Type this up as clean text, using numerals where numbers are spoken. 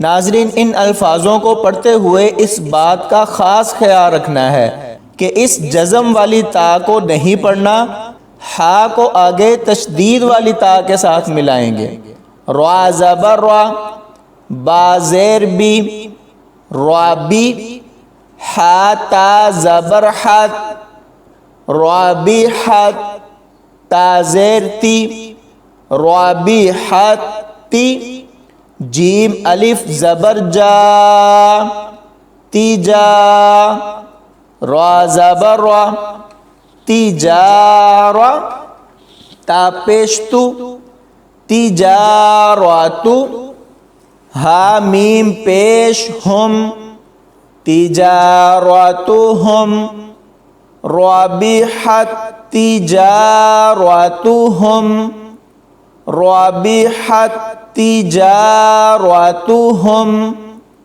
ناظرین، ان الفاظوں کو پڑھتے ہوئے اس بات کا خاص خیال رکھنا ہے کہ اس جزم والی تا کو نہیں پڑھنا، ہا کو آگے تشدید والی تا کے ساتھ ملائیں گے۔ را زبر را، با زیر بی، رابی، ہا تا زبر حت، رابی حت، تا زیر تی، رابی حت تی، جیم الف زبر جا، تی جا، را زبر را، تی جا را، تا پیش تو، تی جا را تو، ہا میم پیش ہم، تی جا را تو ہم، رابحت تجارتهم، رابحت تجارتهم،